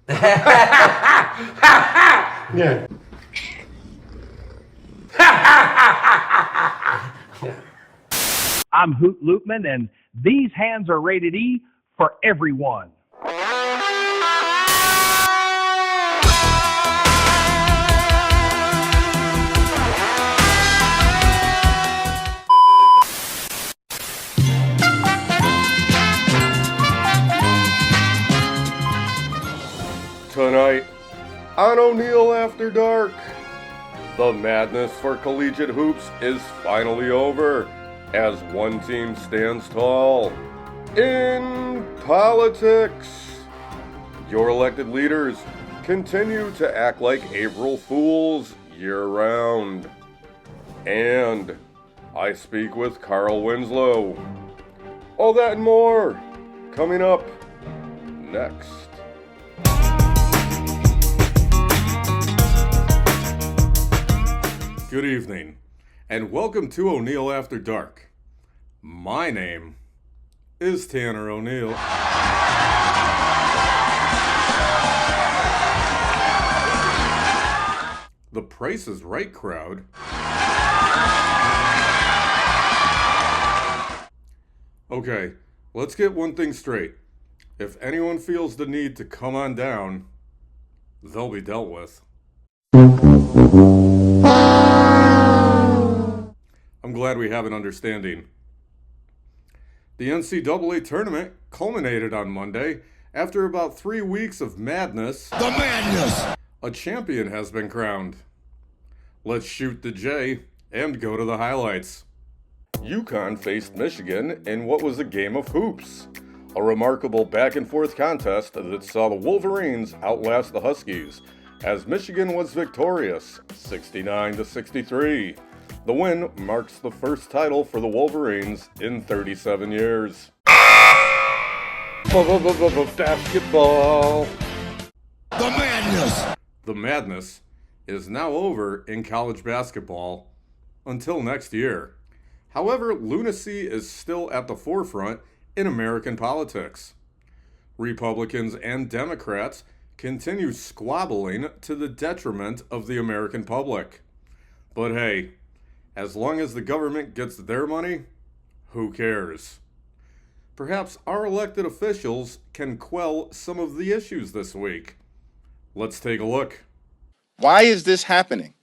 Yeah. I'm Hoot Loopman, and these hands are rated E for everyone. Tonight on O'Neill After Dark, the madness for collegiate hoops is finally over as one team stands tall. In politics, your elected leaders continue to act like April Fools year-round. And I speak with Carl Winslow. All that and more coming up next. Good evening, and welcome to O'Neill After Dark. My name is Tanner O'Neill. The Price is Right crowd. Okay, let's get one thing straight. If anyone feels the need to come on down, they'll be dealt with. I'm glad we have an understanding. The NCAA tournament culminated on Monday after about 3 weeks of madness. The madness! A champion has been crowned. Let's shoot the J and go to the highlights. UConn faced Michigan in what was a game of hoops. A remarkable back-and-forth contest that saw the Wolverines outlast the Huskies, as Michigan was victorious, 69-63. The win marks the first title for the Wolverines in 37 years. Basketball. The madness! The madness is now over in college basketball until next year. However, lunacy is still at the forefront in American politics. Republicans and Democrats continue squabbling to the detriment of the American public. But hey, as long as the government gets their money, who cares? Perhaps our elected officials can quell some of the issues this week. Let's take a look. Why is this happening?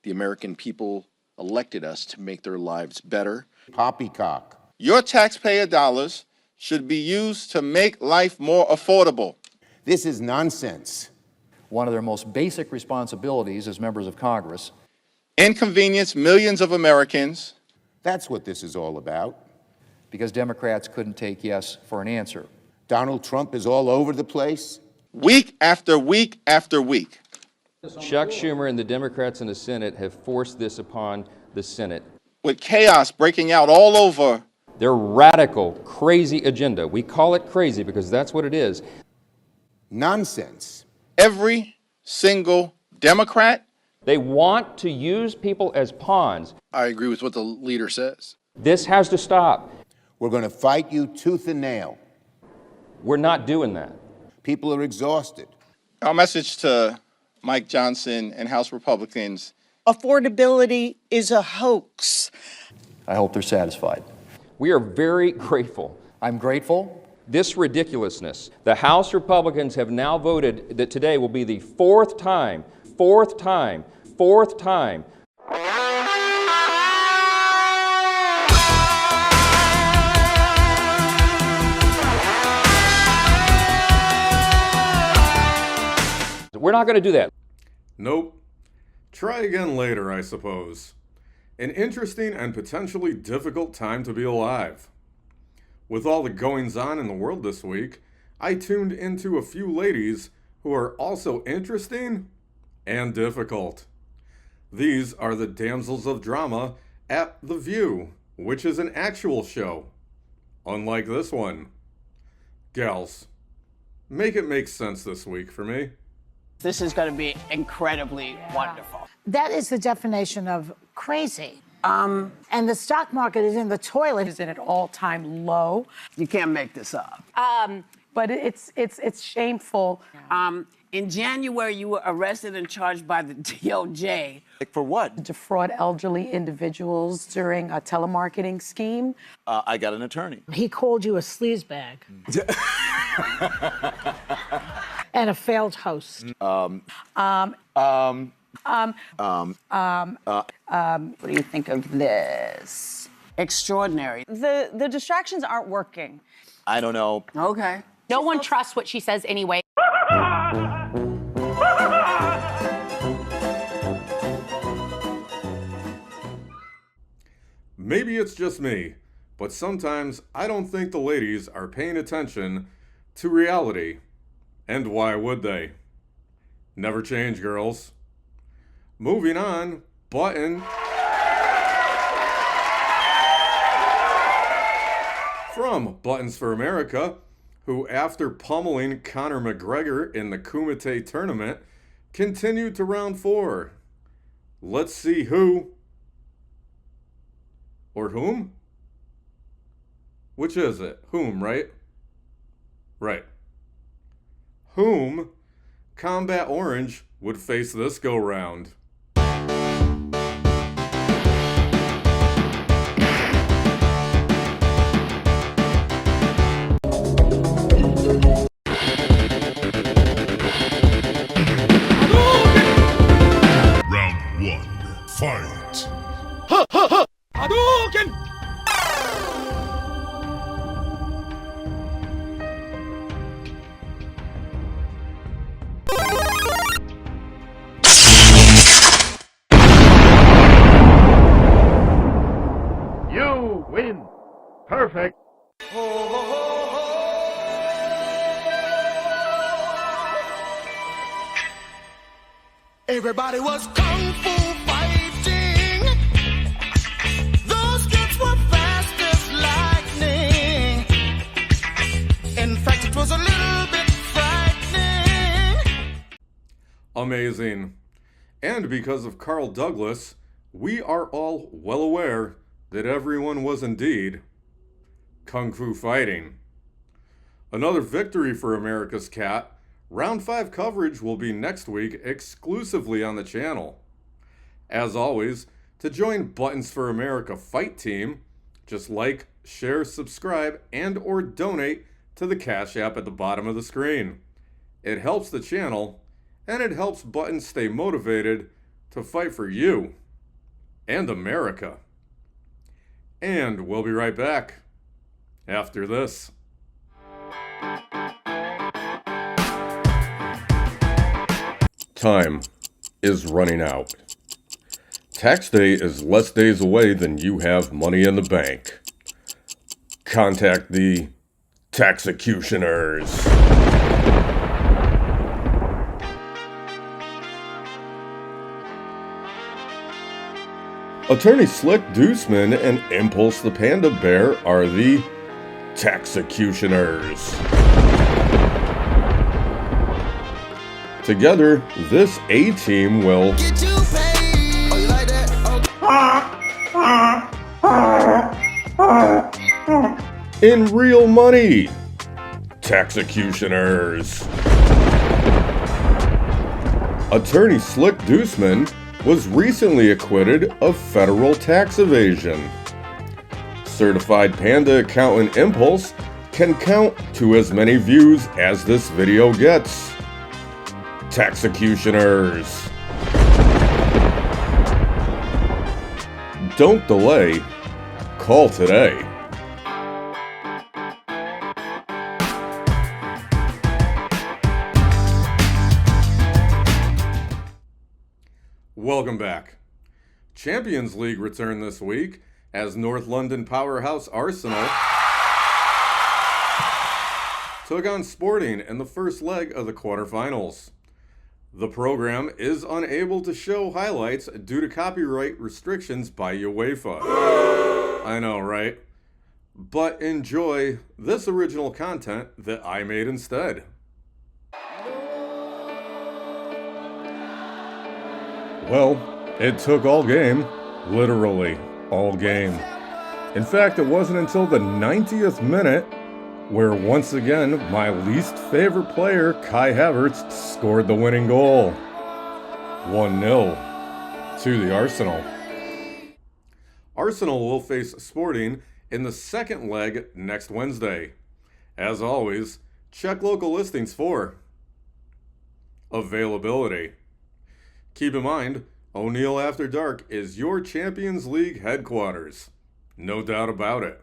The American people elected us to make their lives better. Poppycock. Your taxpayer dollars should be used to make life more affordable. This is nonsense. One of their most basic responsibilities as members of Congress. Inconvenience millions of Americans. That's what this is all about. Because Democrats couldn't take yes for an answer. Donald Trump is all over the place. Week after week after week. Chuck Schumer and the Democrats in the Senate have forced this upon the Senate. With chaos breaking out all over. Their radical, crazy agenda. We call it crazy because that's what it is. Nonsense. Every single Democrat. They want to use people as pawns. I agree with what the leader says. This has to stop. We're going to fight you tooth and nail. We're not doing that. People are exhausted. Our message to Mike Johnson and House Republicans. Affordability is a hoax. I hope they're satisfied. We are very grateful. I'm grateful. This ridiculousness. The House Republicans have now voted that today will be the fourth time. We're not going to do that. Nope. Try again later, I suppose. An interesting and potentially difficult time to be alive. With all the goings-on in the world this week, I tuned into a few ladies who are also interesting and difficult. These are the damsels of drama at The View, which is an actual show, unlike this one. Gals, make it make sense this week for me. This is going to be incredibly wonderful. That is the definition of crazy. And the stock market is in the toilet. Is at an all-time low. You can't make this up. but it's shameful. In January, you were arrested and charged by the DOJ. For what? To defraud elderly individuals during a telemarketing scheme. I got an attorney. He called you a sleazebag. And a failed host. What do you think of this? Extraordinary. The distractions aren't working. I don't know. Okay. No one trusts what she says anyway. Maybe it's just me, but sometimes I don't think the ladies are paying attention to reality. And why would they? Never change, girls. Moving on, Button. From Buttons for America, who after pummeling Conor McGregor in the Kumite tournament, continued to round 4. Let's see who... Or whom? Which is it? Whom, right? Right. Whom Combat Orange would face this go-round. Round 1, fight! Hadouken! You win. Perfect. Everybody was kung fu fighting. Those kids were fast as lightning. In fact, it was a little bit frightening. Amazing. And because of Carl Douglas, we are all well aware that everyone was indeed kung fu fighting. Another victory for America's Cat. Round 5 coverage will be next week exclusively on the channel. As always, to join Buttons for America Fight Team, just like, share, subscribe, and or donate to the Cash App at the bottom of the screen. It helps the channel, and it helps Buttons stay motivated to fight for you and America. And we'll be right back after this. Time is running out. Tax day is less days away than you have money in the bank. Contact the taxecutioners. Attorney Slick Deuceman and Impulse the Panda Bear are the taxecutioners. Together, this A-team will Get you paid. Oh, you like that? Okay. in real money. Taxecutioners. Attorney Slick Deuceman was recently acquitted of federal tax evasion. Certified Panda Accountant Impulse can count to as many views as this video gets. Taxecutioners. Don't delay. Call today. Welcome back. Champions League returned this week as North London powerhouse Arsenal took on Sporting in the first leg of the quarterfinals. The program is unable to show highlights due to copyright restrictions by UEFA. I know, right? But enjoy this original content that I made instead. Well, it took all game. Literally, all game. In fact, it wasn't until the 90th minute where once again my least favorite player, Kai Havertz, scored the winning goal. 1-0 to the Arsenal. Arsenal will face Sporting in the second leg next Wednesday. As always, check local listings for availability. Keep in mind, O'Neill After Dark is your Champions League headquarters. No doubt about it.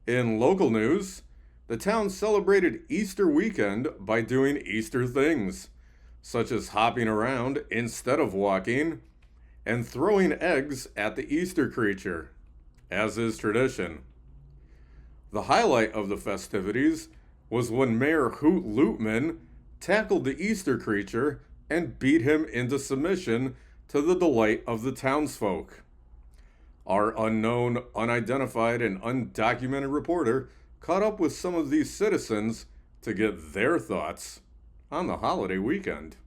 In local news, the town celebrated Easter weekend by doing Easter things, such as hopping around instead of walking, and throwing eggs at the Easter creature, as is tradition. The highlight of the festivities was when Mayor Hoot Lootman tackled the Easter creature and beat him into submission to the delight of the townsfolk. Our unknown, unidentified, and undocumented reporter caught up with some of these citizens to get their thoughts on the holiday weekend.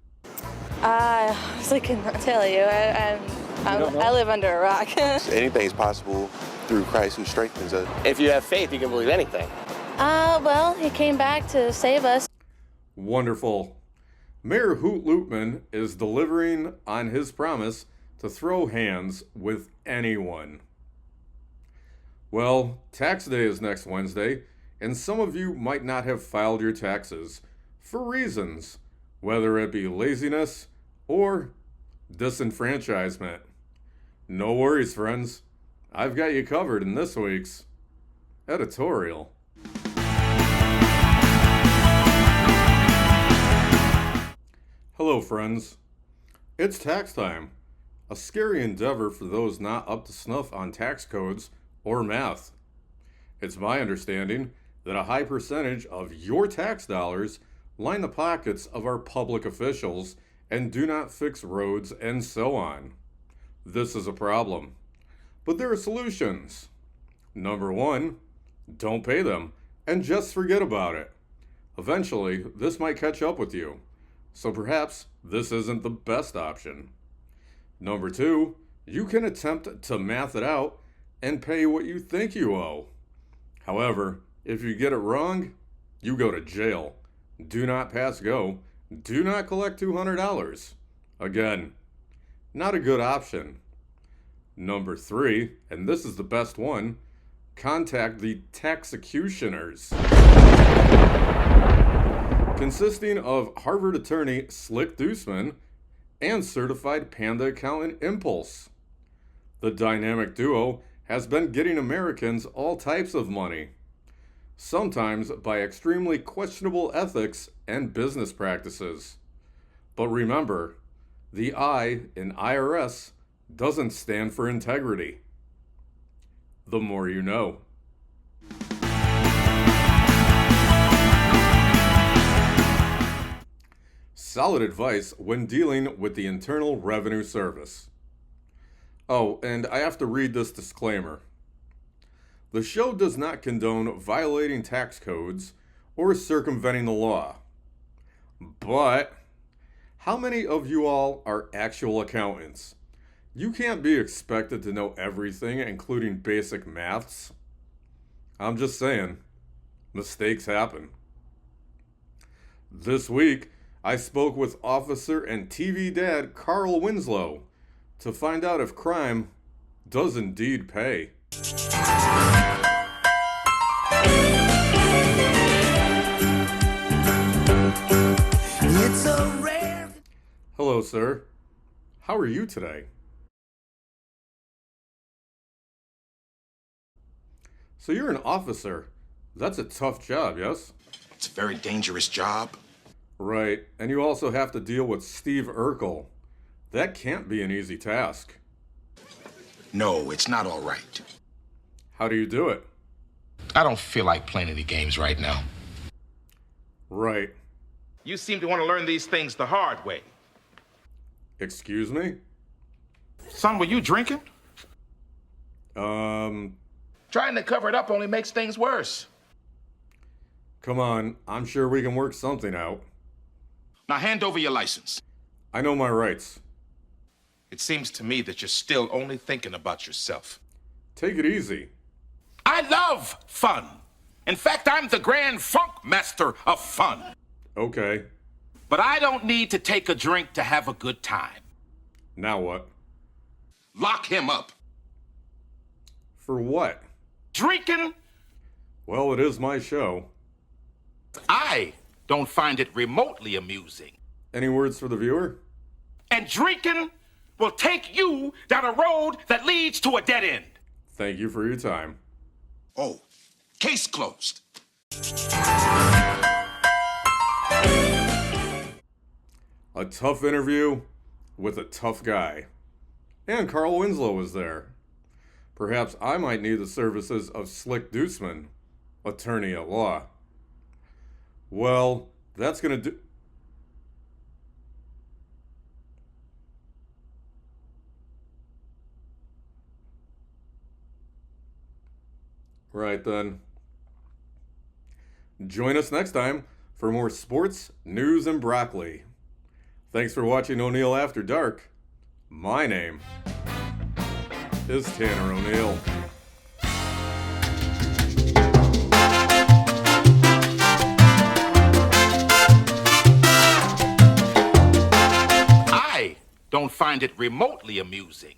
I cannot tell you. I live under a rock. Anything's possible through Christ who strengthens us. If you have faith, you can believe anything. Well, he came back to save us. Wonderful. Mayor Hoot Lootman is delivering on his promise to throw hands with anyone. Well, tax day is next Wednesday, and some of you might not have filed your taxes for reasons, whether it be laziness or disenfranchisement. No worries, friends. I've got you covered in this week's editorial. Hello, friends. It's tax time, a scary endeavor for those not up to snuff on tax codes or math. It's my understanding that a high percentage of your tax dollars line the pockets of our public officials and do not fix roads and so on. This is a problem. But there are solutions. Number one, don't pay them and just forget about it. Eventually, this might catch up with you. So perhaps this isn't the best option. Number two, you can attempt to math it out and pay what you think you owe. However, if you get it wrong, you go to jail. Do not pass go. Do not collect $200. Again, not a good option. Number three, and this is the best one, contact the taxecutioners. Consisting of Harvard attorney Slick Deuceman and certified Panda accountant Impulse. The dynamic duo has been getting Americans all types of money, sometimes by extremely questionable ethics and business practices. But remember, the I in IRS doesn't stand for integrity. The more you know. Solid advice when dealing with the Internal Revenue Service. Oh, and I have to read this disclaimer. The show does not condone violating tax codes or circumventing the law. But how many of you all are actual accountants? You can't be expected to know everything, including basic maths. I'm just saying, mistakes happen. This week, I spoke with officer and TV dad Carl Winslow to find out if crime does indeed pay. It's a rare... Hello, sir. How are you today? So you're an officer. That's a tough job, yes? It's a very dangerous job. Right, and you also have to deal with Steve Urkel. That can't be an easy task. No, it's not all right. How do you do it? I don't feel like playing any games right now. Right. You seem to want to learn these things the hard way. Excuse me? Son, were you drinking? Trying to cover it up only makes things worse. Come on, I'm sure we can work something out. Now hand over your license. I know my rights. It seems to me that you're still only thinking about yourself. Take it easy. I love fun. In fact, I'm the grand funk master of fun. Okay. But I don't need to take a drink to have a good time. Now what? Lock him up. For what? Drinking? Well, it is my show. I don't find it remotely amusing. Any words for the viewer? And drinking will take you down a road that leads to a dead end. Thank you for your time. Oh, case closed. A tough interview with a tough guy. And Carl Winslow was there. Perhaps I might need the services of Slick Deuceman, attorney at law. Well, that's gonna do... Right then. Join us next time for more sports, news, and broccoli. Thanks for watching O'Neill After Dark. My name is Tanner O'Neill. I don't find it remotely amusing.